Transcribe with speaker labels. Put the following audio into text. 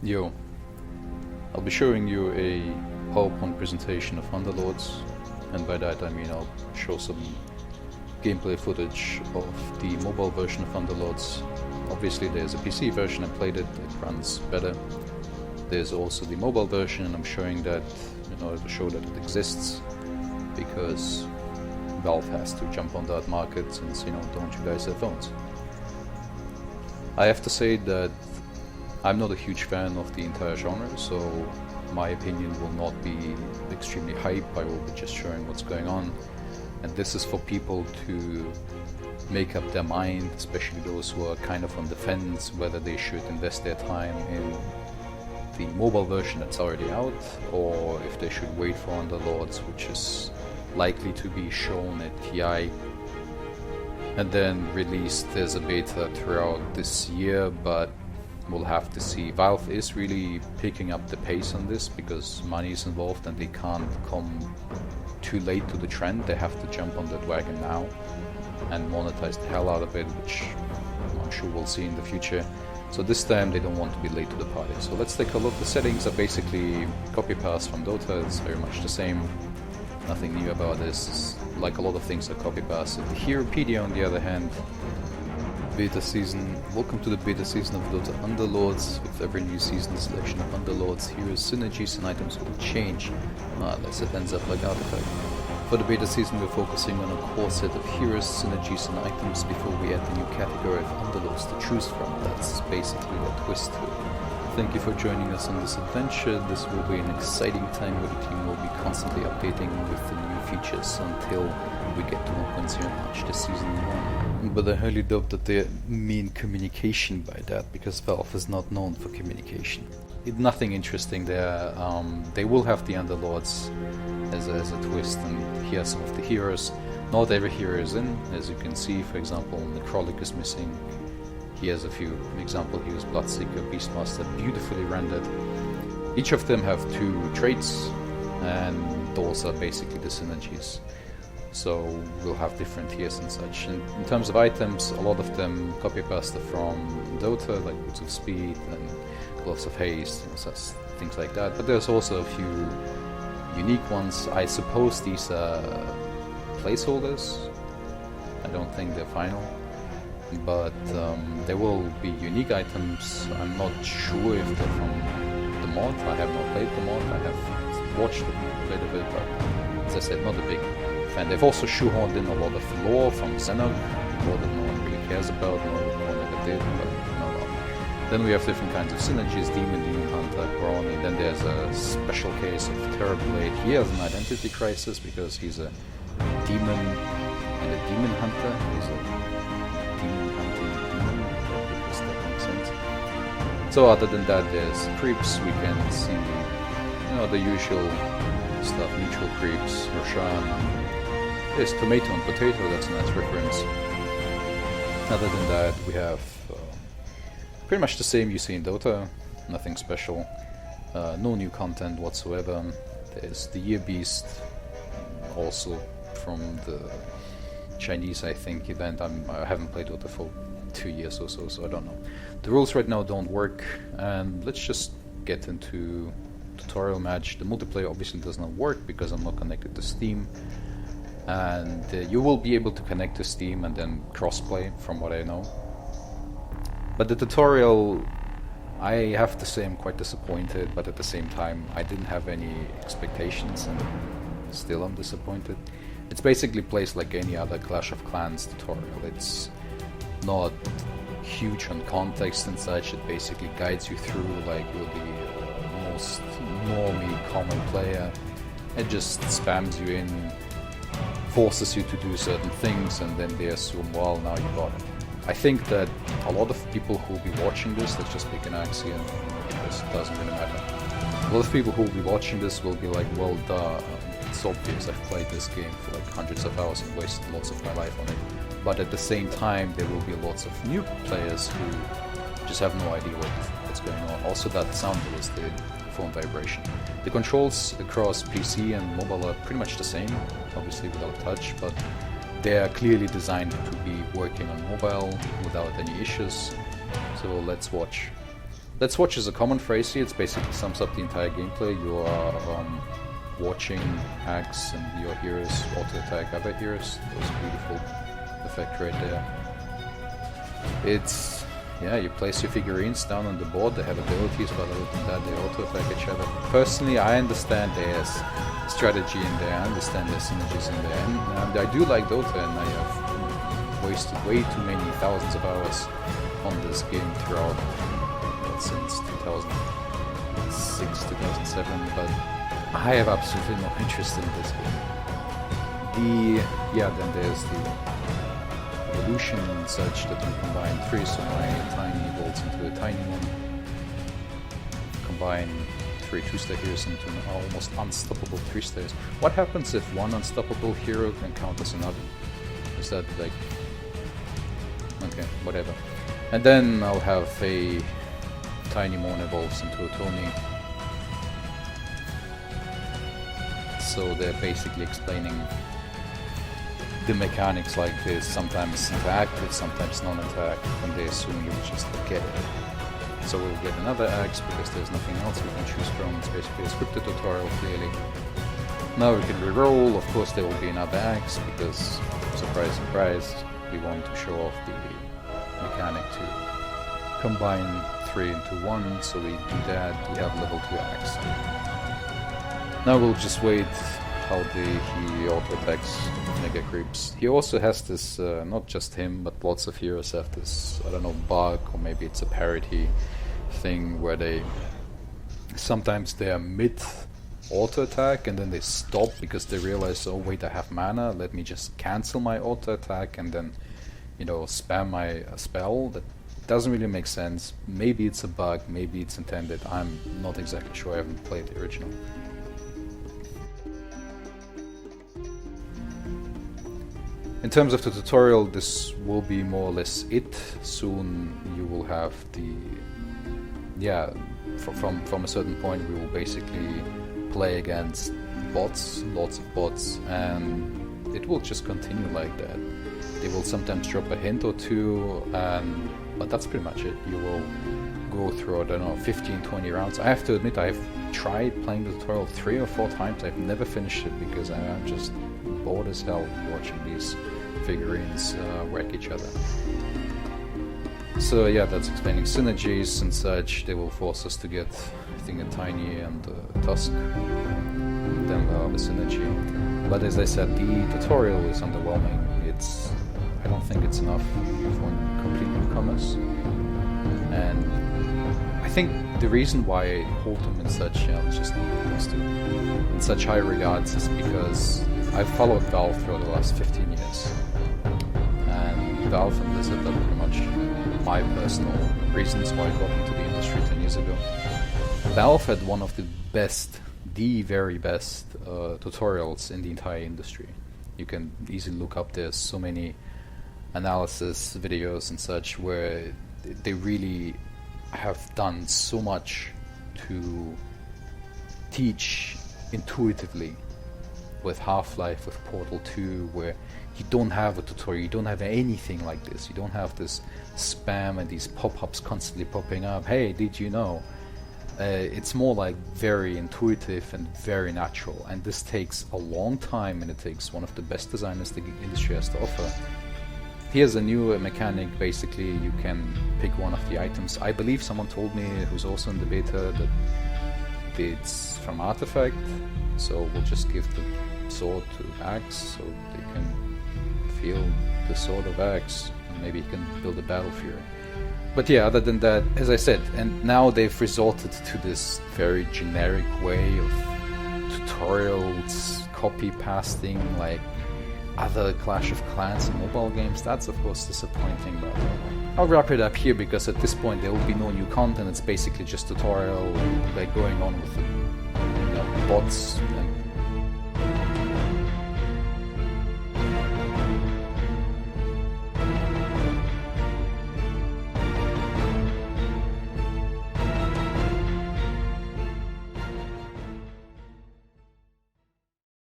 Speaker 1: Yo, I'll be showing you a PowerPoint presentation of Underlords, and by that I mean I'll show some gameplay footage of the mobile version of Underlords. Obviously there's a PC version, I played it, it runs better. There's also the mobile version, and I'm showing that in order to show that it exists, because Valve has to jump on that market since, don't you guys have phones? I have to say that I'm not a huge fan of the entire genre, so my opinion will not be extremely hype. I will be just showing what's going on, and this is for people to make up their mind, especially those who are kind of on the fence whether they should invest their time in the mobile version that's already out, or if they should wait for Underlords, which is likely to be shown at TI and then released as a beta throughout this year, but we'll have to see. Valve is really picking up the pace on this because money is involved and they can't come too late to the trend. They have to jump on that wagon now and monetize the hell out of it, which I'm sure we'll see in the future. So this time they don't want to be late to the party. So let's take a look. The settings are basically copy-paste from Dota. It's very much the same. Nothing new about this. Like a lot of things are copy-pasted. Heropedia, on the other hand, beta season. Welcome to the beta season of Dota Underlords. With every new season, the selection of Underlords, heroes, synergies, and items will change. Unless it ends up like Artifact. For the beta season, we're focusing on a core set of heroes, synergies, and items before we add the new category of Underlords to choose from. That's basically the twist to it. Thank you for joining us on this adventure. This will be an exciting time where the team will be constantly updating with the new features until we get to 1.0 March this season 1. But I highly doubt that they mean communication by that, because Valve is not known for communication. Nothing interesting there. They will have the Underlords as a twist, and here are some of the heroes. Not every hero is in, as you can see. For example, Necrolic is missing. He has a few example heroes: Bloodseeker, Beastmaster, beautifully rendered. Each of them have 2 traits, and those are basically the synergies. So we'll have different tiers and such. And in terms of items, a lot of them copy-pasted from Dota, like Boots of Speed and Gloves of Haste, such things like that. But there's also a few unique ones. I suppose these are placeholders. I don't think they're final. But there will be unique items. I'm not sure if they're from the mod. I have not played the mod. I have watched it, played a bit, but as I said, not a big fan. They've also shoehorned in a lot of lore from Xenog, lore that no one really cares about, no one ever did, but no. Then we have different kinds of synergies: Demon Hunter, Brawny. Then there's a special case of Terrorblade. He has an identity crisis because he's a demon and a demon hunter. He's a demon hunting demon, if that makes sense. So other than that, there's creeps. We can see, the usual stuff: neutral creeps, Roshan. There's tomato and potato. That's a nice reference. Other than that, we have pretty much the same you see in Dota. Nothing special. No new content whatsoever. There's the Year Beast, also from the Chinese, I think, event. I haven't played Dota for 2 years or so I don't know. The rules right now don't work, and let's just get into tutorial match. The multiplayer obviously does not work because I'm not connected to Steam, and you will be able to connect to Steam and then crossplay, from what I know. But the tutorial, I have to say I'm quite disappointed, but at the same time I didn't have any expectations and still I'm disappointed. It's basically placed like any other Clash of Clans tutorial. It's not huge on context and such. It basically guides you through like you're the most normie common player. It just spams you in, forces you to do certain things, and then they assume, well, now you got it. I think that a lot of people who will be watching this, let's just pick an Axiom, because it doesn't really matter. A lot of people who will be watching this will be like, well, duh, it's obvious, I've played this game for like hundreds of hours and wasted lots of my life on it. But at the same time, there will be lots of new players who just have no idea what's going on. Also, that sound is the phone vibration. The controls across PC and mobile are pretty much the same, obviously without touch, but they are clearly designed to be working on mobile without any issues. So let's watch. Let's watch is a common phrase here. It basically sums up the entire gameplay. You are watching Axe and your heroes auto-attack other heroes. That's a beautiful effect right there. It's, yeah, you place your figurines down on the board. They have abilities, but other than that, they auto-attack each other. Personally, I understand there's strategy in there. I understand there's synergies in there. And I do like Dota, and I have wasted way too many thousands of hours on this game throughout since 2006, 2007, but I have absolutely no interest in this game. Then there's the evolution and such that you combine 3 Samurai tiny bolts into a tiny one, combine 3 2-star heroes into an almost unstoppable 3-stars. What happens if one unstoppable hero encounters another? Is that like... okay, whatever. And then I'll have a Tiny Mon evolves into a Tony. So they're basically explaining the mechanics like this. Sometimes interactive, sometimes non-interactive, and they assume you just get it. So we'll get another axe because there's nothing else we can choose from. It's basically a scripted tutorial, clearly. Now we can reroll. Of course there will be another axe because, surprise, surprise, we want to show off the mechanic to combine 3 into 1, so we do that. We have level 2 axe. Now we'll just wait how he auto-attacks Mega Creeps. He also has this, not just him, but lots of heroes have this, I don't know, bug, or maybe it's a parity thing where sometimes they are mid auto-attack and then they stop because they realize, oh wait, I have mana, let me just cancel my auto-attack and then, you know, spam my spell. That doesn't really make sense. Maybe it's a bug, maybe it's intended, I'm not exactly sure, I haven't played the original. In terms of the tutorial, this will be more or less it. Soon you will have the... yeah, from a certain point we will basically play against bots, lots of bots, and it will just continue like that. They will sometimes drop a hint or two, but that's pretty much it. You will go through, I don't know, 15-20 rounds. I have to admit, I've tried playing the tutorial 3 or 4 times. I've never finished it because I'm just bored as hell watching these figurines wreck each other. So yeah, that's explaining synergies and such. They will force us to get, I think, a Tiny and a Tusk, and then we'll have a synergy. But as I said, the tutorial is underwhelming. I don't think it's enough for complete newcomers. And I think the reason why I hold them in such, in such high regards is because I've followed Valve for the last 15 years. And Valve and Blizzard are pretty much my personal reasons why I got into the industry 10 years ago. Valve had one of the best, the very best tutorials in the entire industry. You can easily look up, there's so many analysis videos and such where they really have done so much to teach intuitively, with Half-Life, with Portal 2, where you don't have a tutorial, you don't have anything like this, you don't have this spam and these pop-ups constantly popping up, hey, did you know? It's more like very intuitive and very natural, and this takes a long time, and it takes one of the best designers the industry has to offer. Here's a new mechanic. Basically you can pick one of the items. I believe someone told me, who's also in the beta, that it's from Artifact, so we'll just give the sword to Axe so they can feel the sword of Axe, and maybe he can build a Battle Fury. But yeah, other than that, as I said, and now they've resorted to this very generic way of tutorials, copy-pasting, like other Clash of Clans and mobile games. That's of course disappointing, but I'll wrap it up here because at this point there will be no new content. It's basically just tutorial, like going on with the bots